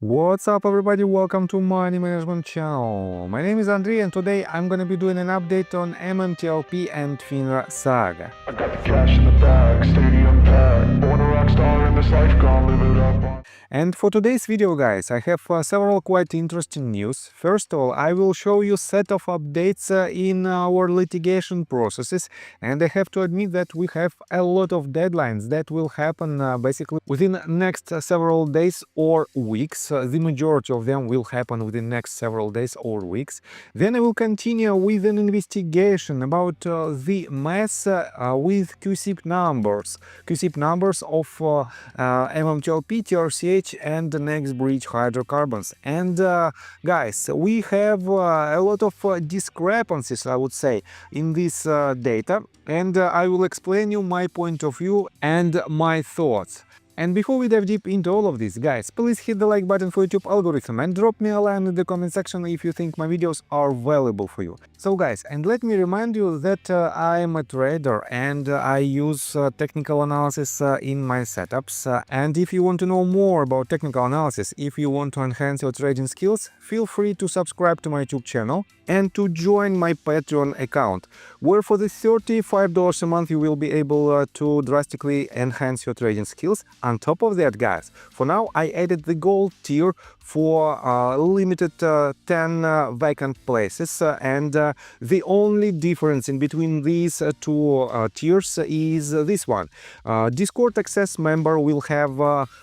What's up everybody, welcome to Money Management channel. My name is Andrei and today I'm gonna be doing an update on MMTLP and FINRA saga. I got the cash in the bag, stadium packed. Born a rock star in this life, gonna live it up. And for today's video, guys, I have several quite interesting news. First of all, I will show you set of updates in our litigation processes, and I have to admit that we have a lot of deadlines that will happen basically within next several days or weeks. The majority of them will happen within next several days or weeks. Then I will continue with an investigation about the mess with CUSIP numbers of MMTLP, TRCH, and the next bridge hydrocarbons. And guys, we have a lot of discrepancies, I would say, in this data, and I will explain you my point of view and my thoughts. And before we dive deep into all of this, guys, please hit the like button for YouTube algorithm and drop me a line in the comment section if you think my videos are valuable for you. So guys, and let me remind you that I am a trader and I use technical analysis in my setups. And if you want to know more about technical analysis, if you want to enhance your trading skills, feel free to subscribe to my YouTube channel and to join my Patreon account, where for the $35 a month you will be able to drastically enhance your trading skills. On top of that, guys, for now I added the gold tier for limited 10 vacant places, and the only difference in between these two tiers is this one. Discord access member will have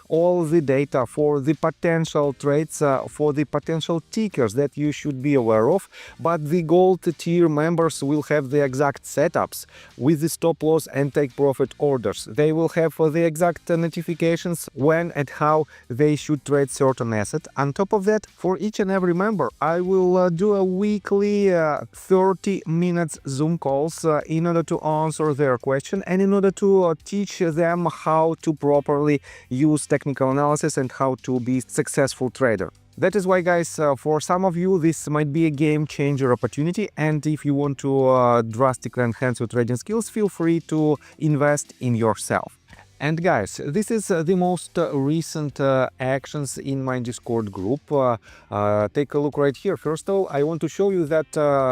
all the data for the potential trades, for the potential tickers that you should be aware of, but the gold tier members will have the exact setups with the stop loss and take profit orders. They will have the exact notifications when and how they should trade certain asset. On top of that, for each and every member, I will do a weekly 30 minutes Zoom calls in order to answer their question and in order to teach them how to properly use technical analysis and how to be successful trader. That is why, guys, for some of you this might be a game changer opportunity, and if you want to drastically enhance your trading skills, feel free to invest in yourself. And guys, this is the most recent actions in my Discord group. Take a look right here. First of all, I want to show you that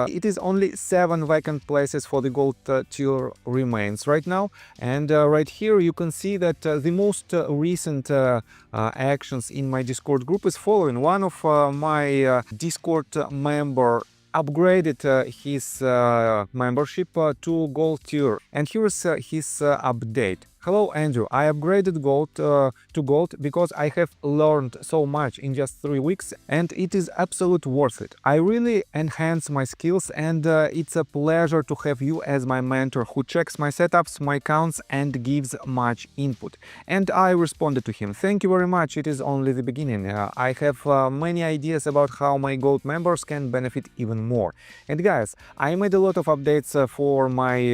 it is only 7 vacant places for the gold tier remains right now. And right here you can see that the most recent actions in my Discord group is following. One of my Discord member upgraded his membership to gold tier, and here's his update. Hello Andrew, I upgraded gold to gold because I have learned so much in just 3 weeks and it is absolutely worth it. I really enhance my skills, and it's a pleasure to have you as my mentor who checks my setups, my counts, and gives much input. And I responded to him, thank you very much, it is only the beginning. I have many ideas about how my gold members can benefit even more. And guys, I made a lot of updates for my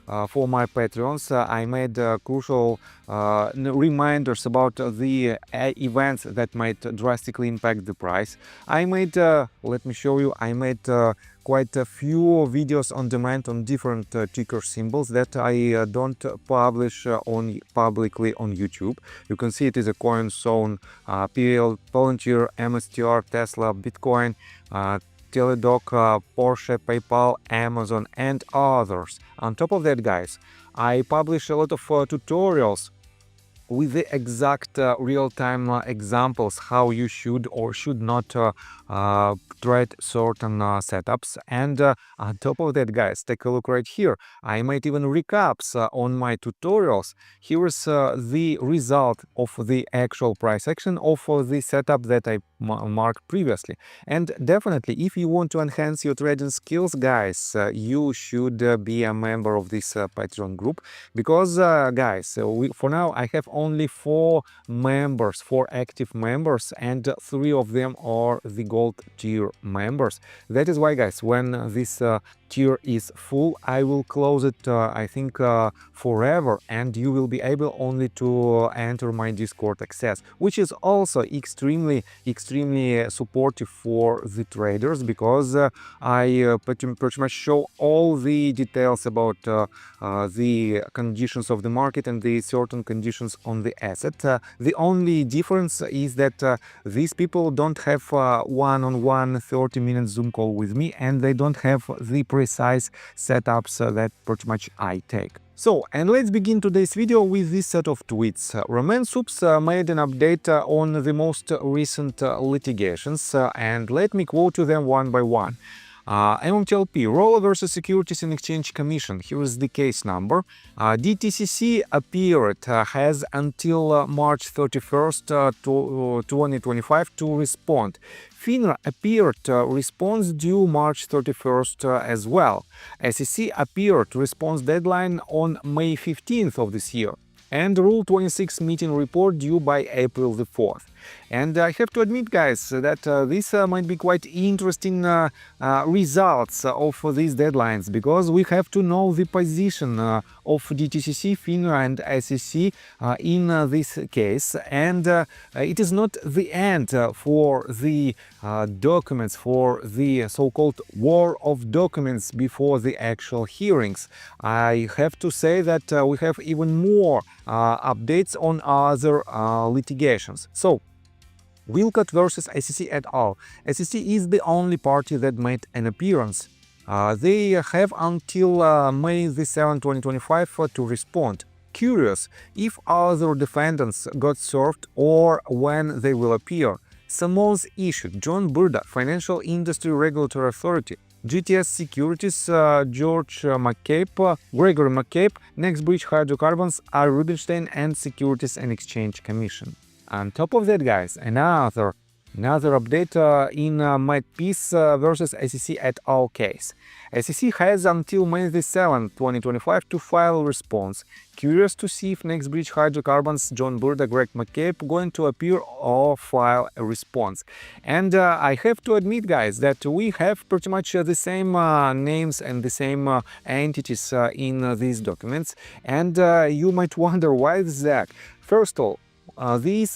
Patreons. I made crucial reminders about the events that might drastically impact the price. I made, let me show you, I made quite a few videos on demand on different ticker symbols that I don't publish publicly on YouTube. You can see it is a coin zone, PL, Palantir, MSTR, Tesla, Bitcoin, Teledoc, Porsche, PayPal, Amazon, and others. On top of that, guys, I publish a lot of tutorials with the exact real-time examples how you should or should not trade certain setups. And on top of that, guys, take a look right here. I made even recaps on my tutorials. Here's the result of the actual price action of the setup that I marked previously. And definitely, if you want to enhance your trading skills, guys, you should be a member of this Patreon group, because guys, for now I have only 4 members, 4 active members, and 3 of them are the gold tier members. That is why, guys, when this tier is full, I will close it, I think, forever, and you will be able only to enter my Discord access, which is also extremely supportive for the traders, because I pretty much show all the details about the conditions of the market and the certain conditions on the asset. The only difference is that these people don't have one-on-one 30-minute Zoom call with me, and they don't have the precise setups that pretty much I take. So, and let's begin today's video with this set of tweets. Roman Supes made an update on the most recent litigations, and let me quote you them one by one. MMTLP, Roller versus Securities and Exchange Commission. Here is the case number. DTCC appeared has until March 31st, 2025 to respond. FINRA appeared response due March 31st as well. SEC appeared response deadline on May 15th of this year. And Rule 26 meeting report due by April the 4th. And I have to admit, guys, that this might be quite interesting results of these deadlines, because we have to know the position of DTCC, FINRA and SEC in this case. And it is not the end for the documents, for the so-called war of documents before the actual hearings. I have to say that we have even more updates on other litigations. So, Wilcott versus SEC et al. SEC is the only party that made an appearance. They have until May 7, 2025 to respond. Curious if other defendants got served or when they will appear. Summons issued. John Burda, Financial Industry Regulatory Authority. GTS Securities, George McCabe, Gregory McCabe, NextBridge Hydrocarbons, R. Rubenstein, and Securities and Exchange Commission. On top of that, guys, another update in my piece versus SEC et al. Case. SEC has until May 7, 2025 to file a response. Curious to see if NextBridge Hydrocarbons, John Burda, Greg McCabe going to appear or file a response. And I have to admit, guys, that we have pretty much the same names and the same entities in these documents. And you might wonder, why is that? First of all,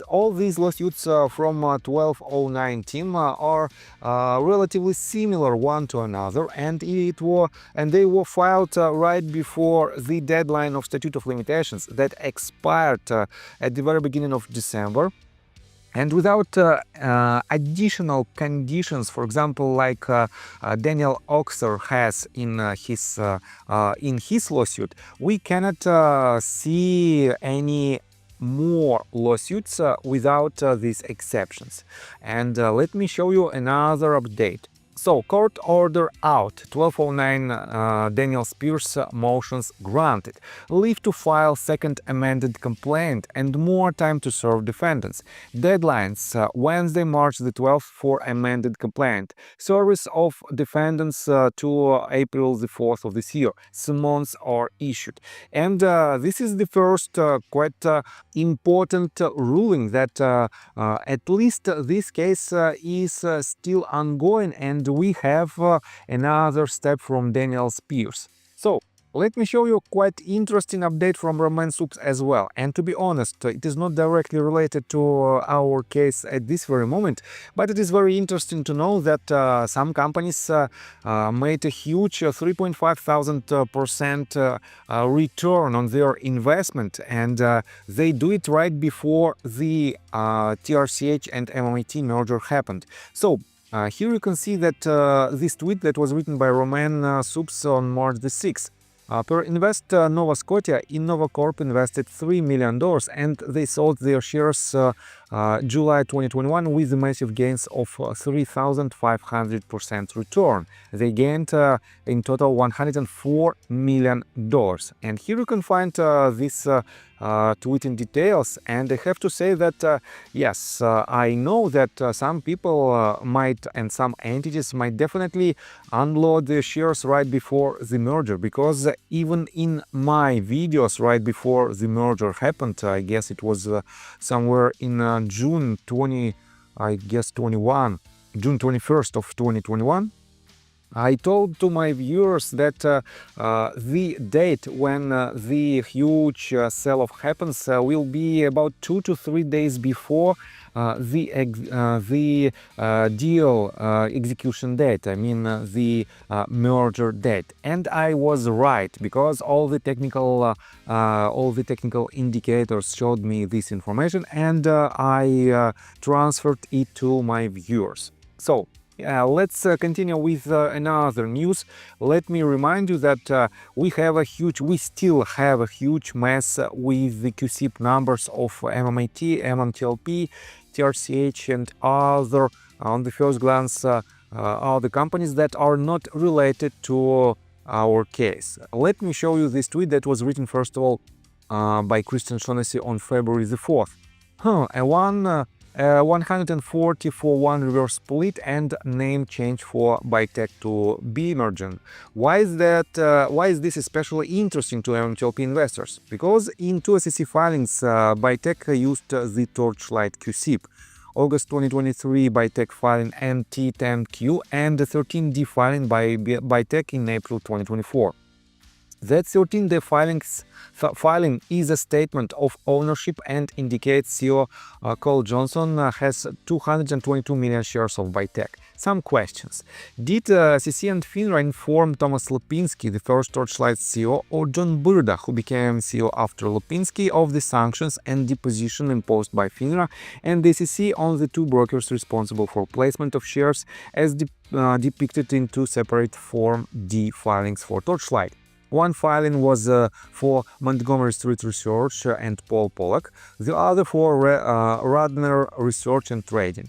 all these lawsuits from 1209 team are relatively similar one to another, and they were filed right before the deadline of statute of limitations that expired at the very beginning of December. And without additional conditions, for example, like Daniel Oxer has in his lawsuit, we cannot see any more lawsuits without these exceptions. And let me show you another update. So, court order out, 1209 Daniel Spears motions granted, leave to file second amended complaint and more time to serve defendants. Deadlines, Wednesday, March the 12th for amended complaint. Service of defendants to April the 4th of this year. Summons are issued. And this is the first quite important ruling that at least this case is still ongoing, and we have another step from Daniel Spears. So, let me show you a quite interesting update from Roman Supes as well. And to be honest, it is not directly related to our case at this very moment, but it is very interesting to know that some companies made a huge 3,500% return on their investment, and they do it right before the TRCH and MMAT merger happened. So, here you can see that this tweet that was written by Roman Supes on March the 6th. Per Invest Nova Scotia, Innova Corp invested $3 million, and they sold their shares July 2021 with massive gains of 3,500% return. They gained in total $104 million. And here you can find this tweet in details, and I have to say that yes, I know that some people might, and some entities might definitely unload their shares right before the merger, because even in my videos right before the merger happened, I guess it was somewhere in June 21st of 2021, I told to my viewers that the date when the huge sell-off happens will be about 2 to 3 days before the deal execution date. I mean the merger date, and I was right because all the technical indicators showed me this information, and I transferred it to my viewers. So let's continue with another news. Let me remind you that we still have a huge mess with the CUSIP numbers of MMAT, MMTLP, TRCH, and other, on the first glance, other companies that are not related to our case. Let me show you this tweet that was written first of all by Christian Shaughnessy on February the 4th. A 140 for 1 reverse split and name change for Bytec to Bemergen. Why is that? Why is this especially interesting to MMTLP investors? Because in two SEC filings, Bytec used the Torchlight CUSIP. August 2023 Bytec filing NT10Q and the 13D filing by Bytec in April 2024. That 13D filing is a statement of ownership and indicates CEO Cole Johnson has 222 million shares of Bytec. Some questions. Did SEC and FINRA inform Thomas Lipinski, the first Torchlight CEO, or John Burda, who became CEO after Lipinski, of the sanctions and deposition imposed by FINRA and the SEC on the two brokers responsible for placement of shares as depicted in two separate Form D filings for Torchlight? One filing was for Montgomery Street Research and Paul Pollack, the other for Radner Research and Trading.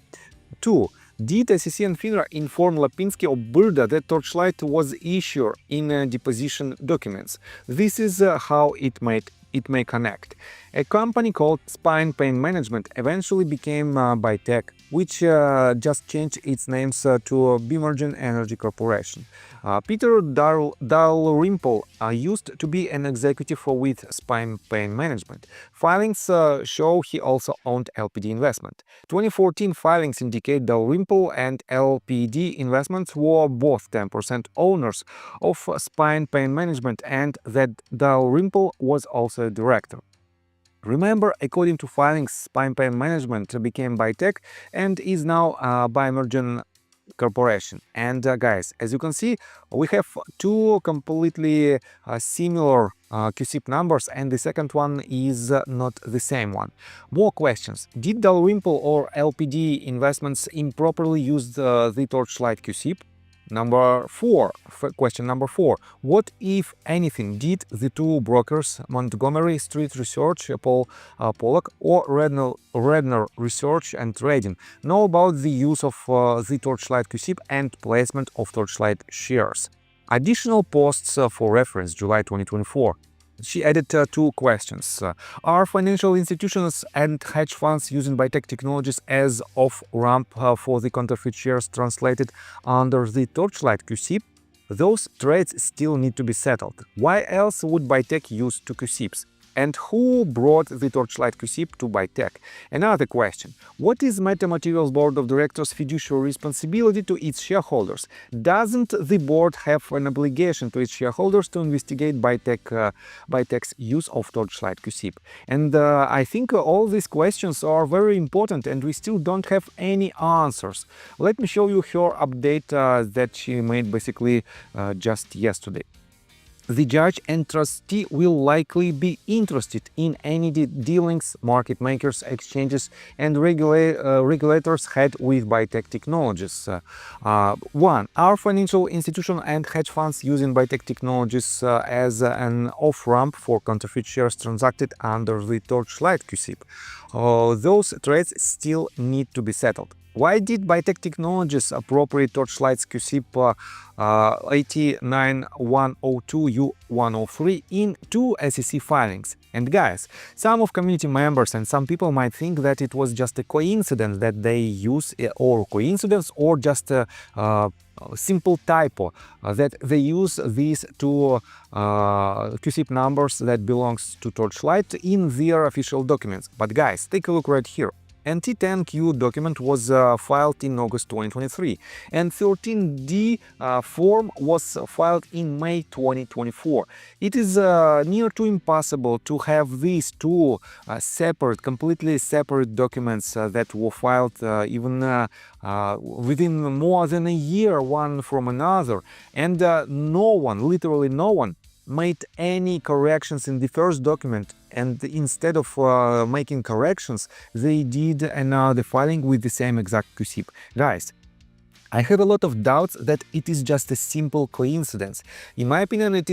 2. Did SEC and FINRA inform Lipinski or Burda that Torchlight was issued in deposition documents? This is how it may connect. A company called Spine Pain Management eventually became Bytec, which just changed its names to Bemergen Energy Corporation. Peter Dalrymple used to be an executive with Spine Pain Management. Filings show he also owned LPD Investment. 2014 filings indicate Dalrymple and LPD Investments were both 10% owners of Spine Pain Management and that Dalrymple was also a director. Remember, according to filings, Spine Pain Management became Bytec and is now Bemergen Corporation. And guys, as you can see, we have two completely similar CUSIP numbers, and the second one is not the same one. More questions. Did Dalrymple or LPD Investments improperly use the Torchlight CUSIP? Question number 4. What, if anything, did the two brokers, Montgomery Street Research, Paul Pollack, or Radner Research and Trading, know about the use of the Torchlight CUSIP and placement of Torchlight shares? Additional posts for reference, July 2024. She added two questions. Are financial institutions and hedge funds using Bytec technologies as off-ramp for the counterfeit shares translated under the Torchlight CUSIP? Those trades still need to be settled. Why else would Bytec use two CUSIPs? And who brought the Torchlight CUSIP to Bytec? Another question. What is Metamaterials Board of Directors' fiduciary responsibility to its shareholders? Doesn't the board have an obligation to its shareholders to investigate Bytec's use of Torchlight CUSIP? And I think all these questions are very important and we still don't have any answers. Let me show you her update that she made basically just yesterday. The judge and trustee will likely be interested in any dealings market makers, exchanges, and regulators had with Bytec technologies. 1. Are financial institutions and hedge funds using Bytec technologies as an off-ramp for counterfeit shares transacted under the Torchlight CUSIP? Those trades still need to be settled. Why did Bytec Technologies appropriate Torchlight's CUSIP 89102U103 in two SEC filings? And guys, some of community members and some people might think that it was just a coincidence that they use, or just a simple typo, that they use these two CUSIP numbers that belongs to Torchlight in their official documents. But guys, take a look right here. and T10Q document was filed in August 2023, and 13D form was filed in May 2024. It is near to impossible to have these two completely separate documents that were filed even within more than a year one from another, and no one, literally no one, made any corrections in the first document, and instead of making corrections, they did another filing with the same exact CUSIP. Guys, I have a lot of doubts that it is just a simple coincidence. In my opinion, it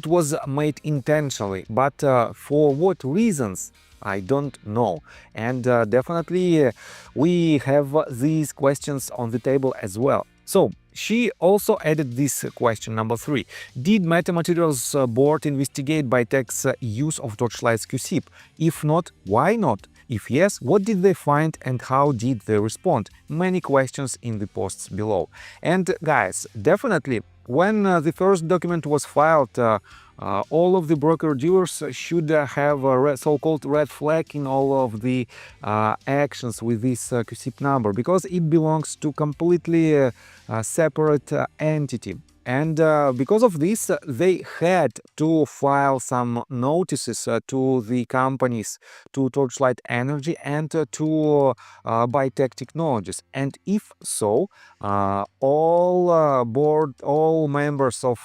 was made intentionally, but for what reasons, I don't know. And definitely we have these questions on the table as well. So she also added this question number 3. Did Metamaterials board investigate Bytech's use of Torchlight's CUSIP? If not, why not? If yes, what did they find and how did they respond? Many questions in the posts below. And guys, definitely when the first document was filed, all of the broker-dealers should have a so-called red flag in all of the actions with this CUSIP number, because it belongs to completely separate entity. And because of this, they had to file some notices to the companies, to Torchlight Energy and to Bytech Technologies. And if so, all members of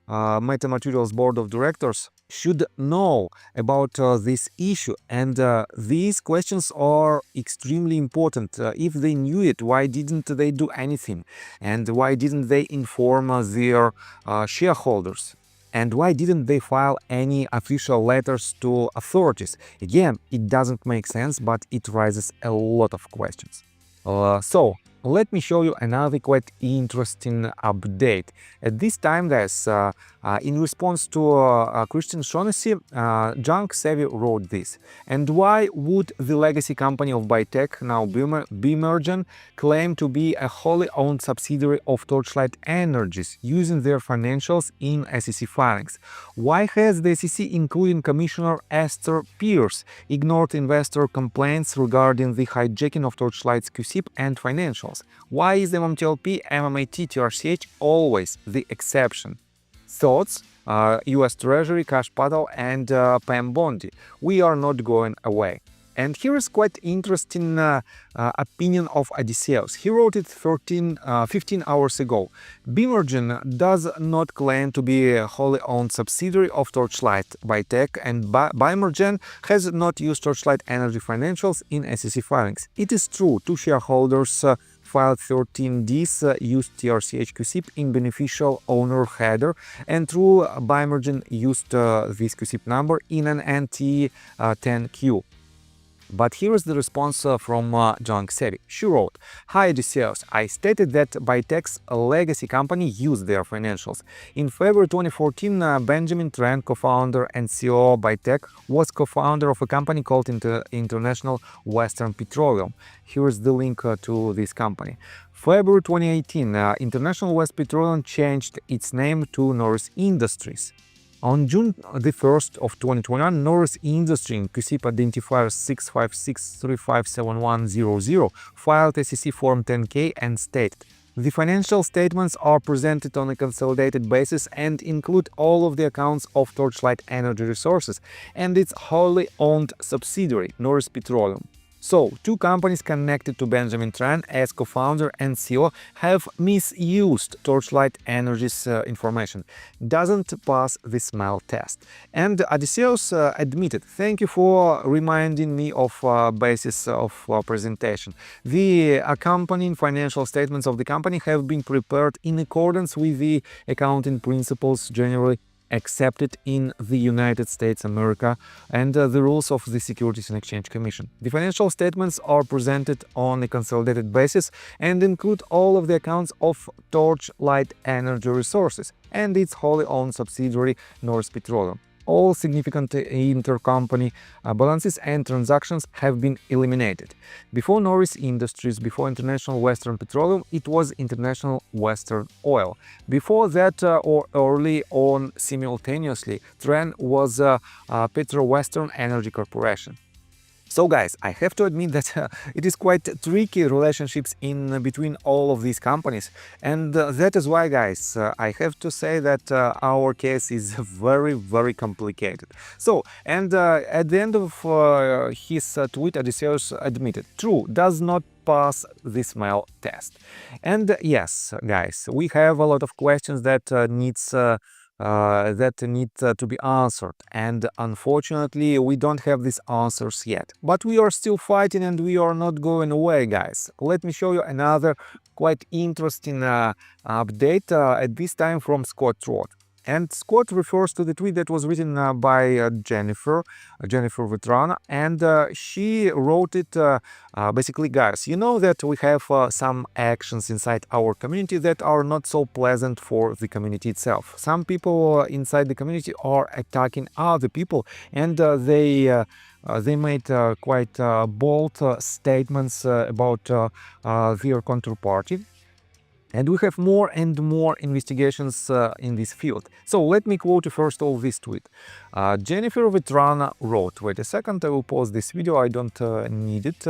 Metamaterials Board of Directors should know about this issue, and these questions are extremely important. If they knew it, why didn't they do anything? And why didn't they inform their shareholders? And why didn't they file any official letters to authorities? Again, it doesn't make sense, but it raises a lot of questions. So let me show you another quite interesting update. At this time, guys, in response to Christian Shaughnessy, Junk Savvy wrote this. And why would the legacy company of Bytech, now Bemergen, claim to be a wholly owned subsidiary of Torchlight Energies, using their financials in SEC filings? Why has the SEC, including Commissioner Esther Pierce, ignored investor complaints regarding the hijacking of Torchlight's CUSIP and financials? Why is MMTLP, MMAT, TRCH always the exception? Thoughts? US Treasury, Cash Paddle and PAM Bondi. We are not going away. And here is quite interesting opinion of Odysseus. He wrote it 15 hours ago. Bemergen does not claim to be a wholly owned subsidiary of Torchlight Bytech, and Bemergen has not used Torchlight Energy financials in SEC filings. It is true, two shareholders filed 13Ds used TRCH CUSIP in beneficial owner header, and through Bemergen used this CUSIP number in an NT10Q. But here is the response from Junk Savvy. She wrote, "Hi Odysseus, I stated that Bytech's legacy company used their financials. In February 2014, Benjamin Tran, co-founder and CEO of Bytech, was co-founder of a company called International Western Petroleum." Here is the link to this company. February 2018, International West Petroleum changed its name to Norris Industries. On June the 1st of 2021, Norris Industries CUSIP identifier 656357100 filed SEC Form 10K and stated, "The financial statements are presented on a consolidated basis and include all of the accounts of Torchlight Energy Resources and its wholly owned subsidiary, Norris Petroleum." So, two companies connected to Benjamin Tran as co-founder and CEO have misused Torchlight Energy's information. Doesn't pass the smell test. And Odysseus admitted, "Thank you for reminding me of basis of presentation. The accompanying financial statements of the company have been prepared in accordance with the accounting principles generally accepted in the United States America and the rules of the Securities and Exchange Commission. The financial statements are presented on a consolidated basis and include all of the accounts of Torchlight Energy Resources and its wholly owned subsidiary Norris Petroleum. All significant intercompany balances and transactions have been eliminated. Before Norris Industries, before International Western Petroleum, it was International Western Oil. Before that, or early on simultaneously, Tran was Petro Western Energy Corporation. So guys, I have to admit that it is quite tricky relationships in between all of these companies, and that is why, guys, I have to say that our case is very complicated. So, and at the end of his tweet, Odysseus admitted, true, does not pass the smell test. And yes, guys, we have a lot of questions that need to be answered, and unfortunately we don't have these answers yet, but we are still fighting and we are not going away, guys. Let me show you another quite interesting update, at this time from Scott Roth. And Scott refers to the tweet that was written by Jennifer Vetrana, and she wrote it basically, guys, you know that we have some actions inside our community that are not so pleasant for the community itself. Some people inside the community are attacking other people, and they made quite bold statements about their counterparty. And we have more and more investigations in this field. So let me quote first all this tweet. Jennifer Vetrana wrote, wait a second, I will pause this video, I don't need it.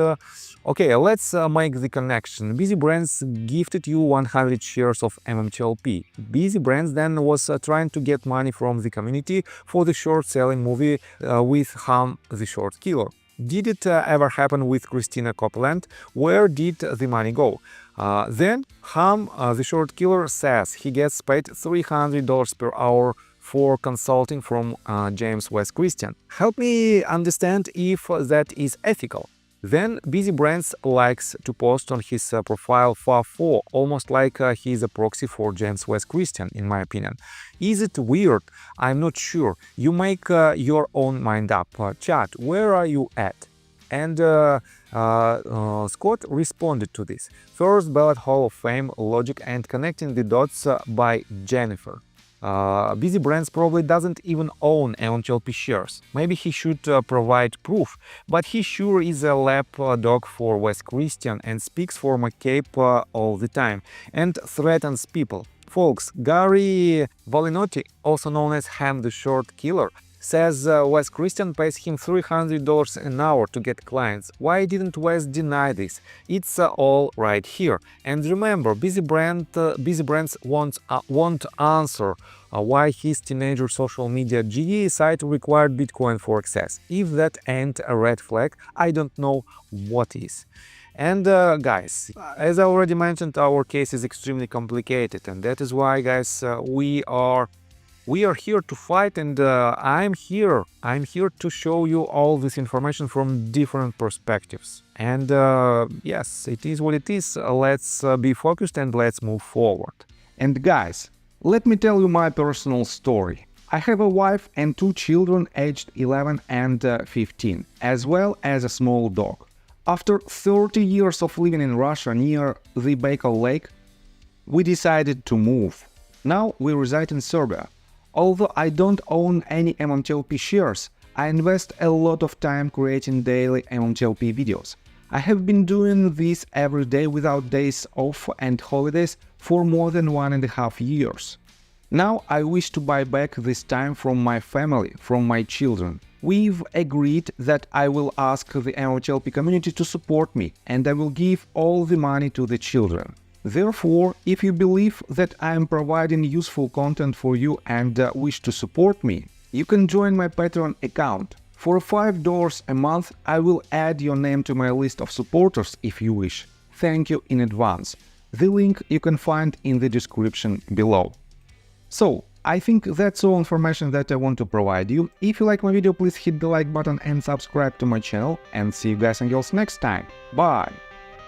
Okay, let's make the connection. Busy Brands gifted you 100 shares of MMTLP. Busy Brands then was trying to get money from the community for the short-selling movie with Ham the Short Killer. Did it ever happen with Christina Copeland? Where did the money go? Then Ham, the short killer, says he gets paid $300 per hour for consulting from James West Christian. Help me understand if that is ethical. Then Busy Brands likes to post on his profile FA4, almost like he's a proxy for James West Christian, in my opinion. Is it weird? I'm not sure. You make your own mind up. Chat, where are you at? And Scott responded to this. First ballot Hall of Fame, logic and connecting the dots by Jennifer. Busy Brands probably doesn't even own MMTLP shares. Maybe he should provide proof, but he sure is a lap dog for West Christian and speaks for McCabe all the time and threatens people. Folks, Gary Valinotti, also known as Ham the Short Killer, says Wes Christian pays him $300 an hour to get clients. Why didn't Wes deny this? It's all right here. And remember, Busy Brands won't answer why his teenager social media GE site required Bitcoin for access. If that ain't a red flag, I don't know what is. And guys, as I already mentioned, our case is extremely complicated, and that is why, guys, we are here to fight, and I'm here to show you all this information from different perspectives. And yes, it is what it is. Let's be focused and let's move forward. And guys, let me tell you my personal story. I have a wife and 2 children aged 11 and 15, as well as a small dog. After 30 years of living in Russia near the Baikal Lake, we decided to move. Now we reside in Serbia. Although I don't own any MMTLP shares, I invest a lot of time creating daily MMTLP videos. I have been doing this every day without days off and holidays for more than 1.5 years. Now I wish to buy back this time from my family, from my children. We've agreed that I will ask the MMTLP community to support me, and I will give all the money to the children. Therefore, if you believe that I am providing useful content for you and wish to support me, you can join my Patreon account. For $5 a month, I will add your name to my list of supporters if you wish. Thank you in advance. The link you can find in the description below. So, I think that's all information that I want to provide you. If you like my video, please hit the like button and subscribe to my channel, and see you guys and girls next time. Bye!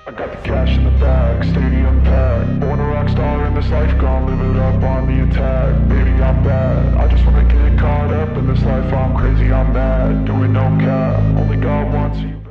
I got the cash in the bag, stadium packed. Born a rock star in this life, gonna live it up on the attack. Baby, I'm bad, I just wanna get caught up in this life. I'm crazy, I'm mad, doing no cap. Only God wants you.